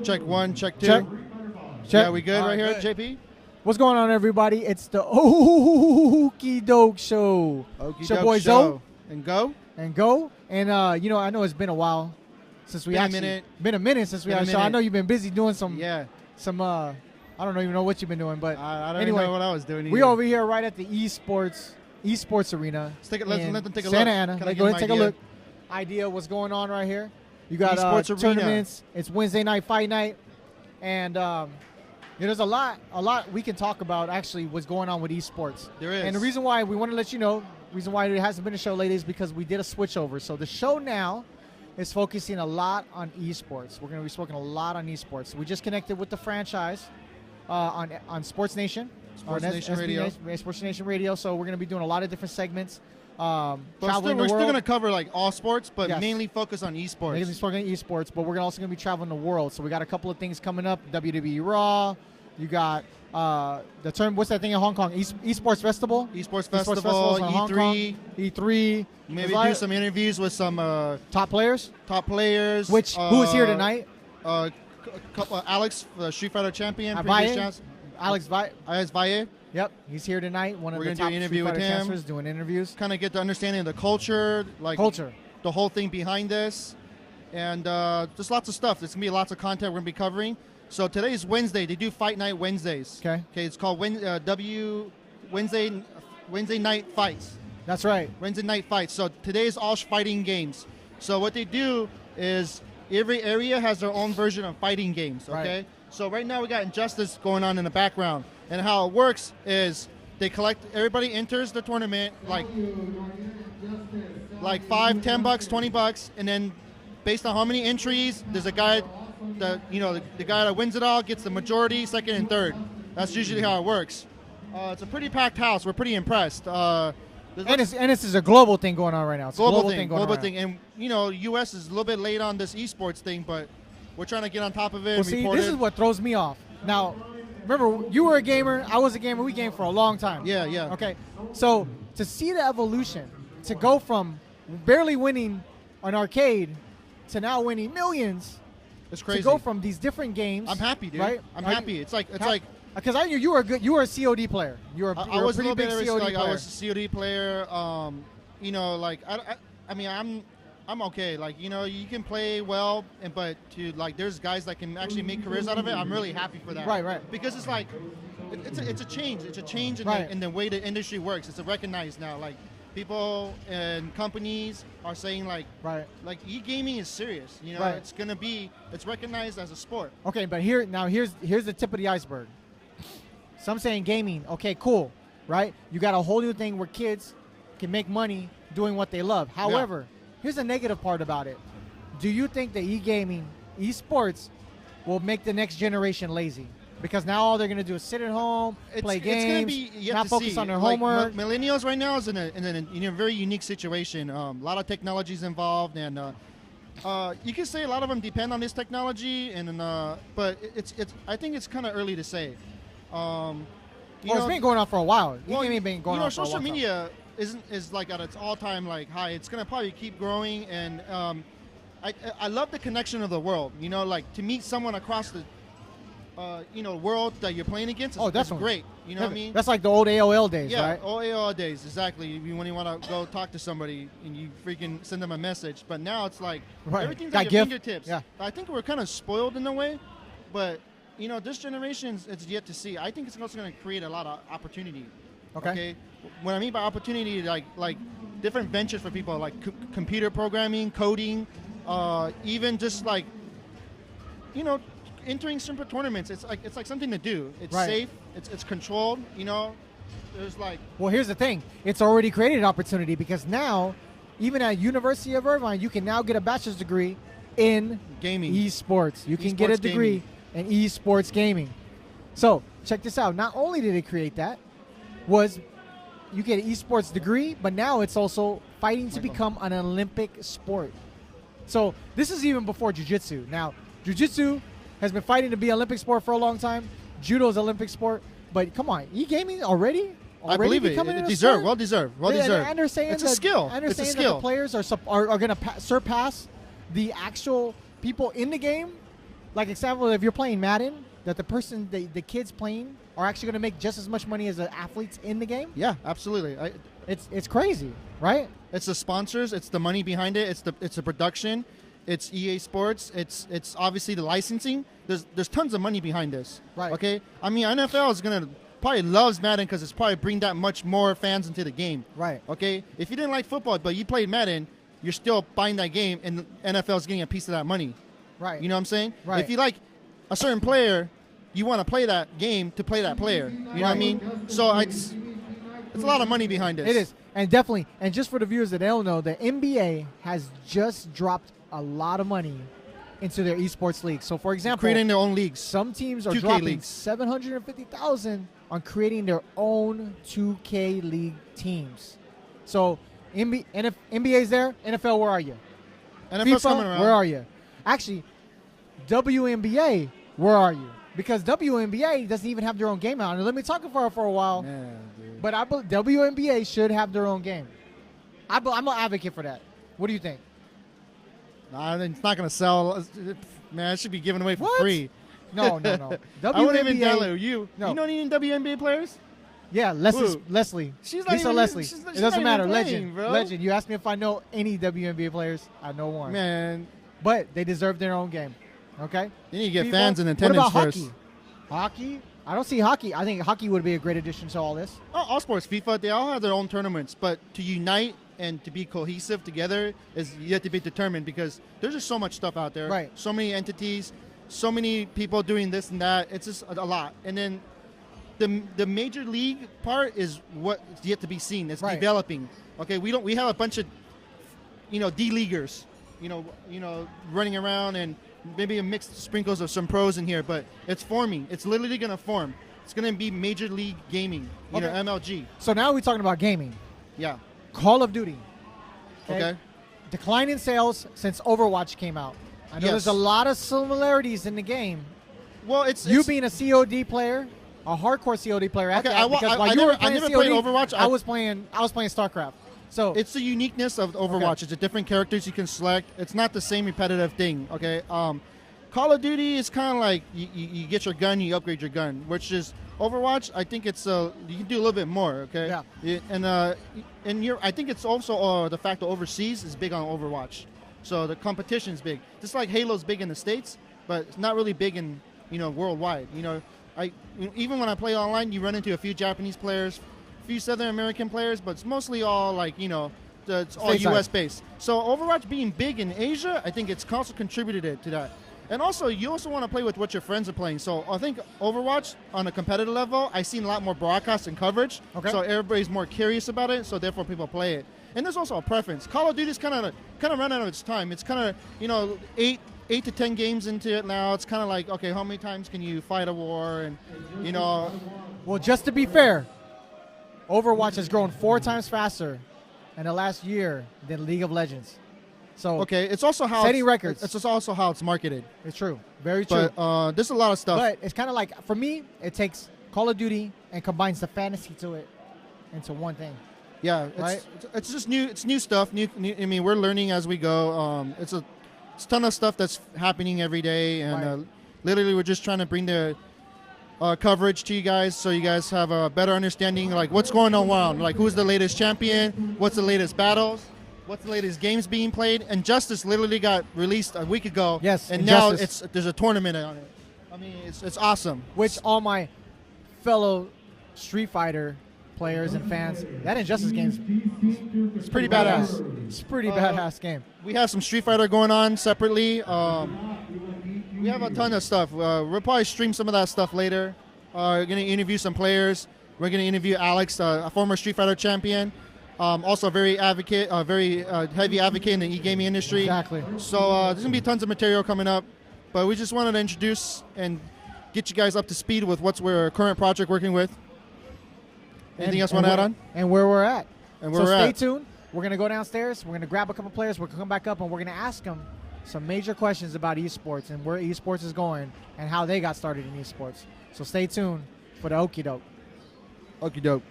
Check 1, check 2. Check. Yeah, we good right here, good. JP? What's going on, everybody? It's the Okie Doke Show. Okie It's your Doke boy Show. Zoe. And go. And go. And, I know it's been a while since we Been a actually... minute. Been a minute since we Been a had a show. I minute. know you've been busy doing some... Yeah. I don't even know what you've been doing, but I don't anyway, even know what I was doing either. we over here right at the eSports arena. Let them take a Santa look. Ana. Can I Let's get go ahead my and take a idea? look. Idea what's going on right here. You got eSports arena. tournaments. It's Wednesday night fight night, and there's a lot we can talk about. Actually, what's going on with esports? There is. And the reason why we want to let you know, reason why there hasn't been a show lately is because we did a switch over. So the show now is focusing a lot on esports. We're going to be speaking a lot on esports. We just connected with the franchise on Sports Nation. Sports Nation Radio. Sports Nation Radio. So we're going to be doing a lot of different segments. But we're still going to cover like all sports, but Yes. mainly focus on esports. We're going to be speaking on esports, but we're also going to be traveling the world. So we got a couple of things coming up. WWE Raw. You got the term. What's that thing in Hong Kong? Esports Festival. Esports Festivals Festival, in Hong Kong. E3. E3. Maybe do some interviews with some top players. top players. Which who is here tonight? Alex, the Street Fighter champion. Alex Valle. Alex Valle. Yep, he's here tonight. One of We're the gonna do top an interview Street with Fighter him. casters doing interviews. Kind of get the understanding of the culture, like Culture. the whole thing behind this, and just lots of stuff. There's gonna be lots of content we're gonna be covering. So today's Wednesday. They do Fight Night Wednesdays. Okay. It's called Wednesday Night Fights. That's right. Wednesday Night Fights. So today is all fighting games. So what they do is every area has their own version of fighting games. Okay. Right. So right now we got Injustice going on in the background, and how it works is they collect. Everybody enters the tournament like $5, $10, $20, and then based on how many entries, there's a guy. The guy that wins it all gets the majority, second and third. That's usually how it works. It's a pretty packed house. We're pretty impressed. And this is a global thing going on right now. It's global a thing. And U.S. is a little bit late on this esports thing, but we're trying to get on top of it. Well, and see, report this it. is what throws me off. Now, remember, you were a gamer. I was a gamer. We gamed for a long time. Yeah. Okay, so to see the evolution, to go from barely winning an arcade to now winning millions. It's crazy. To go from these different games. I'm happy, dude. Right? I'm happy. It's like because I knew you were good. You were a COD player. You were I was a pretty big COD player. I was a COD player. I'm okay. Like, you can play well, but there's guys that can actually make careers out of it. I'm really happy for that. Right. Because it's like it's a change. It's a change in the way the industry works. It's recognized now. Like, people and companies are saying like e-gaming is serious. Right. It's recognized as a sport. Okay, but here's the tip of the iceberg. Some saying gaming, okay, cool, right? You got a whole new thing where kids can make money doing what they love. However, here's the negative part about it. Do you think that e-gaming, esports, will make the next generation lazy? Because now all they're going to do is sit at home, play games, not focus on their homework. Millennials right now is in a very unique situation. A lot of technologies involved, and you can say a lot of them depend on this technology, but I think it's kind of early to say. It's been going on for a while. E-gaming been going on for a while. Social media is like at its all-time high. It's going to probably keep growing, and I love the connection of the world. To meet someone across the world that you're playing against is great. You know what I mean? That's like the old AOL days, right? Yeah, old AOL days, exactly. When you want to go talk to somebody and you freaking send them a message. But now it's like everything's at your fingertips. Yeah. I think we're kind of spoiled in a way, but this generation is yet to see. I think it's also going to create a lot of opportunity. Okay. What I mean by opportunity, like different ventures for people, like computer programming, coding, even just entering simple tournaments. It's like something to do. It's safe. It's controlled. There's Well, here's the thing. It's already created an opportunity because now, even at University of Irvine, you can now get a bachelor's degree in gaming, esports. You can get a degree in esports gaming. So check this out. Not only did it create that, you get an esports degree, but now it's also fighting to become an Olympic sport. So this is even before jiu-jitsu. Now, jiu-jitsu has been fighting to be an Olympic sport for a long time. Judo is an Olympic sport. But come on, e-gaming already? I believe it. Well deserved. I understand it's a skill. I understand that the players are going to surpass the actual people in the game. like example, if you're playing Madden, that the kids playing are actually going to make just as much money as the athletes in the game. Yeah, absolutely. It's crazy, right? It's the sponsors, it's the money behind it, it's the production, it's EA Sports, it's obviously the licensing. There's tons of money behind this. Right. Okay. I mean, NFL is gonna probably loves Madden because it's probably bring that much more fans into the game. Right. Okay. If you didn't like football but you played Madden, you're still buying that game, and NFL is getting a piece of that money. Right. You know what I'm saying? Right. If you like a certain player, you want to play that game to play that player. You know what I mean? So it's a lot of money behind this. It is. And definitely, and just for the viewers that don't know, the NBA has just dropped a lot of money into their esports league. So, for example, Creating their own leagues. some teams are 2K dropping leagues. $750,000 on creating their own 2K league teams. So, NBA's there. NFL, where are you? NFL's FIFA, coming around. where are you? Actually, WNBA, where are you? Because WNBA doesn't even have their own game out. And let me talk for a while. Man, dude. But I believe WNBA should have their own game. I'm an advocate for that. What do you think? Nah, it's not going to sell. Man, it should be given away for What? free. No. I wouldn't even download you. No. You know any WNBA players? Yeah, Leslie. She's not Lisa even- Leslie. she's not It doesn't even matter. playing, Legend. bro. Legend. You asked me if I know any WNBA players. I know one. Man, But they deserve their own game. Okay? you need to get FIFA. fans in What attendance about first. hockey? Hockey? I don't see hockey. I think hockey would be a great addition to all this. All sports, FIFA, they all have their own tournaments, but to unite and to be cohesive together is yet to be determined because there's just so much stuff out there. Right. So many entities, so many people doing this and that. It's just a lot. And then the major league part is what's yet to be seen. It's Right. developing. Okay, we have a bunch of D-leaguers, running around and maybe a mixed sprinkles of some pros in here, but it's forming. It's literally going to form. It's going to be major league gaming, Okay. MLG. So now we're talking about gaming. Yeah. Call of Duty. Okay. Decline in sales since Overwatch came out. I know Yes. there's a lot of similarities in the game. Well, it's You being a COD player, a hardcore COD player, at Okay, that, because while I you never- were I playing never COD, played Overwatch. I was playing StarCraft. So it's the uniqueness of Overwatch. Okay. It's the different characters you can select. It's not the same repetitive thing. Okay. Call of Duty is kind of like you get your gun, you upgrade your gun, which is Overwatch. I think it's you can do a little bit more. Okay. Yeah. I think it's also the fact that overseas is big on Overwatch, so the competition is big. Just like Halo's big in the States, but it's not really big in worldwide. Even when I play online, you run into a few Japanese players, a few Southern American players, but it's mostly all it's all Stateside. U.S. based. So Overwatch being big in Asia, I think it's also contributed to that. And also, you also want to play with what your friends are playing. So I think Overwatch, on a competitive level, I've seen a lot more broadcast and coverage. Okay. So everybody's more curious about it, so therefore people play it. And there's also a preference. Call of Duty's kind of run out of its time. It's kind of, 8 to 10 games into it now. It's kind of like, okay, how many times can you fight a war? And, well, just to be fair, Overwatch has grown 4 times faster in the last year than League of Legends. So okay, it's also how setting records. It's just also how it's marketed. It's true, very true. But there's a lot of stuff. But it's kind of like, for me, it takes Call of Duty and combines the fantasy to it into one thing. Yeah, Right? it's just new. It's new stuff. New. I mean, we're learning as we go. It's a ton of stuff that's happening every day, and Right. literally we're just trying to bring the coverage to you guys, so you guys have a better understanding, like what's going on, like who's the latest champion, what's the latest battles, what's the latest games being played. And Justice literally got released a week ago. Yes, and Injustice. now there's a tournament on it. I mean, it's awesome. Which all my fellow Street Fighter players and fans, that Injustice game's It's pretty badass. It's a pretty badass game. We have some Street Fighter going on separately. We have a ton of stuff. We'll probably stream some of that stuff later. We're going to interview some players. We're going to interview Alex, a former Street Fighter champion. Also a very heavy advocate in the e-gaming industry. Exactly. So there's going to be tons of material coming up. But we just wanted to introduce and get you guys up to speed with what's our current project working with. Anything else you want to add on? And where we're at. And where so we're stay at. tuned. We're going to go downstairs. We're going to grab a couple players. We're going to come back up, and we're going to ask them some major questions about esports and where esports is going and how they got started in esports. So stay tuned for the Okie Doke. Okie doke.